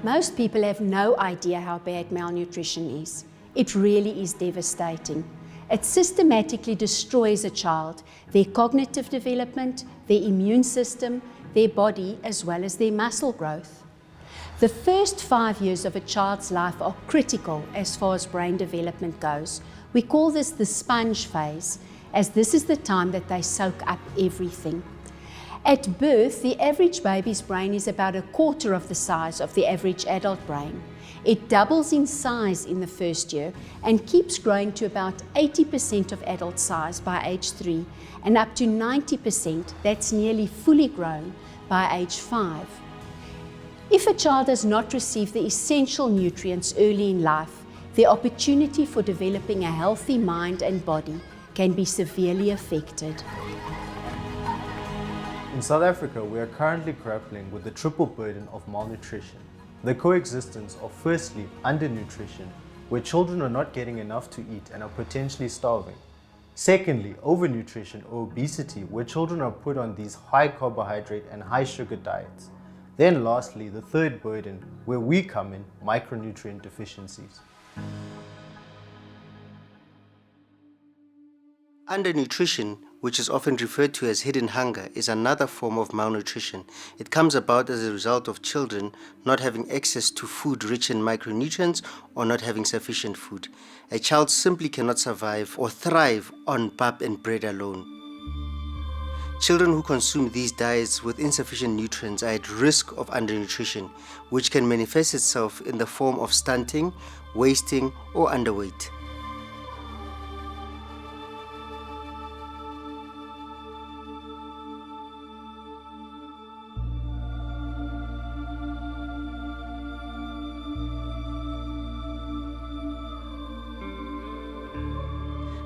Most people have no idea how bad malnutrition is. It really is devastating. It systematically destroys a child, their cognitive development, their immune system, their body, as well as their muscle growth. The first 5 years of a child's life are critical as far as brain development goes. We call this the sponge phase, as this is the time that they soak up everything. At birth, the average baby's brain is about a quarter of the size of the average adult brain. It doubles in size in the first year and keeps growing to about 80% of adult size by age 3 and up to 90%, that's nearly fully grown, by age 5. If a child does not receive the essential nutrients early in life, their opportunity for developing a healthy mind and body can be severely affected. In South Africa, we are currently grappling with the triple burden of malnutrition. The coexistence of firstly undernutrition, where children are not getting enough to eat and are potentially starving. Secondly, overnutrition or obesity, where children are put on these high carbohydrate and high sugar diets. Then lastly, the third burden, where we come in, micronutrient deficiencies. Undernutrition, which is often referred to as hidden hunger, is another form of malnutrition. It comes about as a result of children not having access to food rich in micronutrients or not having sufficient food. A child simply cannot survive or thrive on pap and bread alone. Children who consume these diets with insufficient nutrients are at risk of undernutrition, which can manifest itself in the form of stunting, wasting, or underweight.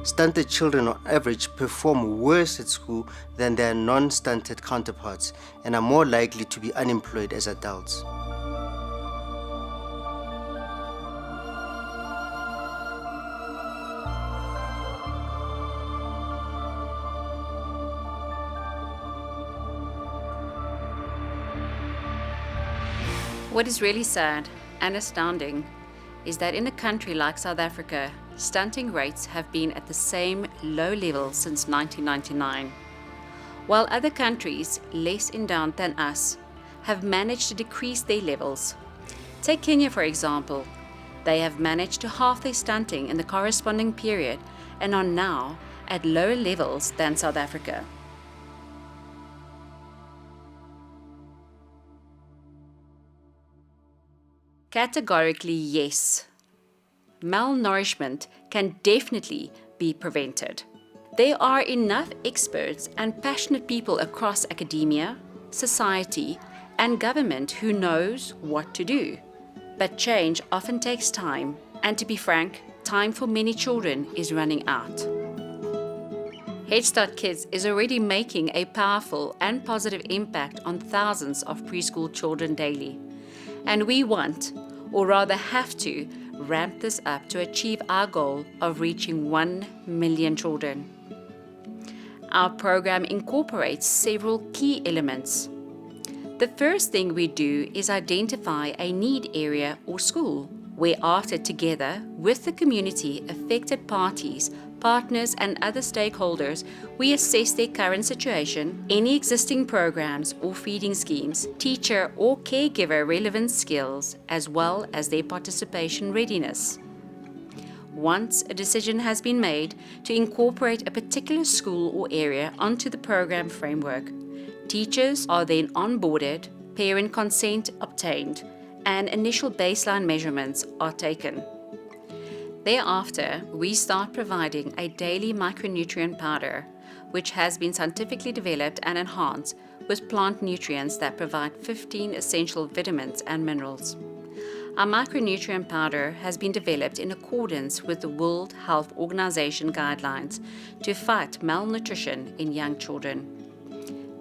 Stunted children on average perform worse at school than their non-stunted counterparts and are more likely to be unemployed as adults. What is really sad and astounding is that in a country like South Africa, stunting rates have been at the same low level since 1999, while other countries less endowed than us have managed to decrease their levels. Take Kenya for example. They have managed to halve their stunting in the corresponding period and are now at lower levels than South Africa. Categorically yes. Malnourishment can definitely be prevented. There are enough experts and passionate people across academia, society, and government who knows what to do. But change often takes time, and to be frank, time for many children is running out. Headstart Kids is already making a powerful and positive impact on thousands of preschool children daily. And we want, or rather have to, ramp this up to achieve our goal of reaching 1 million children. Our program incorporates several key elements. The first thing we do is identify a need area or school, where after together with the community, affected parties, partners and other stakeholders, we assess their current situation, any existing programs or feeding schemes, teacher or caregiver relevant skills, as well as their participation readiness. Once a decision has been made to incorporate a particular school or area onto the program framework, teachers are then onboarded, parent consent obtained, and initial baseline measurements are taken. Thereafter, we start providing a daily micronutrient powder, which has been scientifically developed and enhanced with plant nutrients that provide 15 essential vitamins and minerals. Our micronutrient powder has been developed in accordance with the World Health Organization guidelines to fight malnutrition in young children.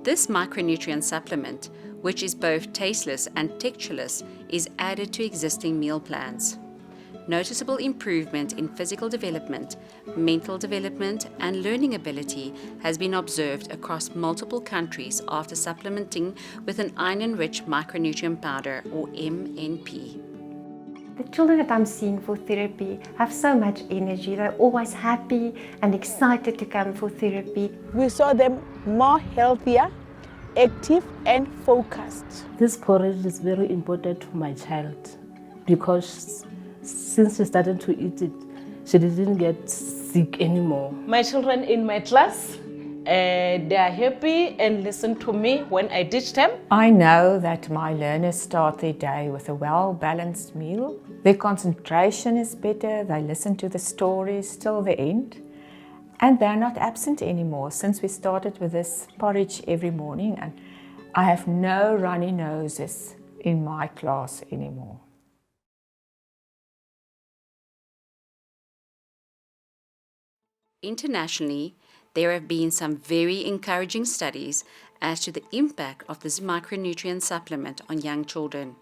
This micronutrient supplement, which is both tasteless and textureless, is added to existing meal plans. Noticeable improvement in physical development, mental development, and learning ability has been observed across multiple countries after supplementing with an iron-rich micronutrient powder, or MNP. The children that I'm seeing for therapy have so much energy. They're always happy and excited to come for therapy. We saw them more healthier, active and focused. This porridge is very important for my child because since she started to eat it, she didn't get sick anymore. My children in my class, they are happy and listen to me when I teach them. I know that my learners start their day with a well-balanced meal. Their concentration is better, they listen to the stories till the end, and they're not absent anymore since we started with this porridge every morning, and I have no runny noses in my class anymore. Internationally, there have been some very encouraging studies as to the impact of this micronutrient supplement on young children.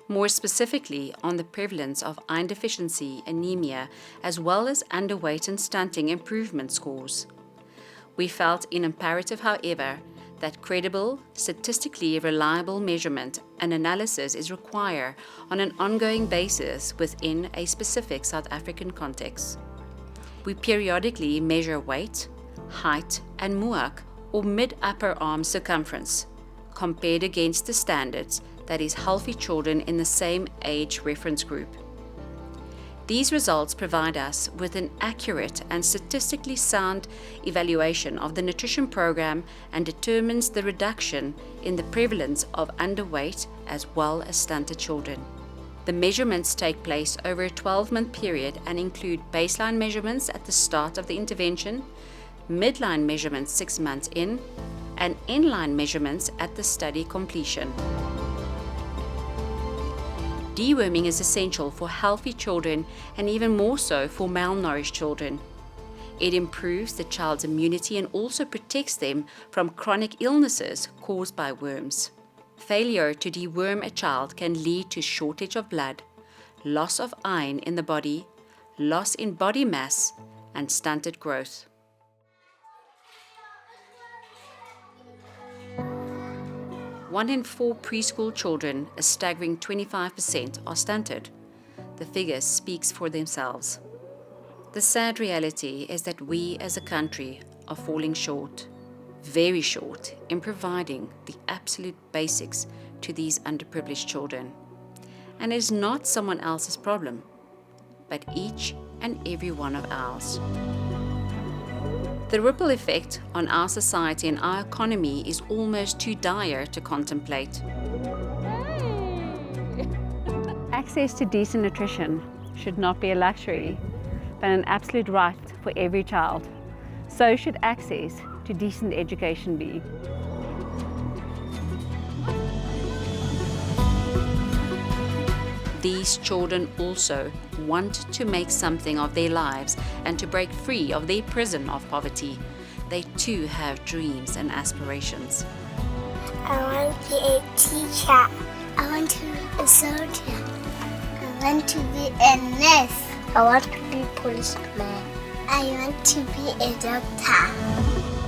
More specifically on the prevalence of iron deficiency, anemia, as well as underweight and stunting improvement scores. We felt it imperative, however, that credible, statistically reliable measurement and analysis is required on an ongoing basis within a specific South African context. We periodically measure weight, height, and muak, or mid-upper arm circumference, compared against the standards, that is, healthy children in the same age reference group. These results provide us with an accurate and statistically sound evaluation of the nutrition program and determines the reduction in the prevalence of underweight as well as stunted children. The measurements take place over a 12-month period and include baseline measurements at the start of the intervention, midline measurements 6 months in, and inline measurements at the study completion. Deworming is essential for healthy children and even more so for malnourished children. It improves the child's immunity and also protects them from chronic illnesses caused by worms. Failure to deworm a child can lead to shortage of blood, loss of iron in the body, loss in body mass, and stunted growth. One in 4 preschool children, a staggering 25%, are stunted. The figure speaks for themselves. The sad reality is that we as a country are falling short, very short, in providing the absolute basics to these underprivileged children. And it is not someone else's problem, but each and every one of ours. The ripple effect on our society and our economy is almost too dire to contemplate. Access to decent nutrition should not be a luxury, but an absolute right for every child. So should access to decent education be. These children also want to make something of their lives and to break free of their prison of poverty. They too have dreams and aspirations. I want to be a teacher. I want to be a soldier. I want to be a nurse. I want to be a policeman. I want to be a doctor.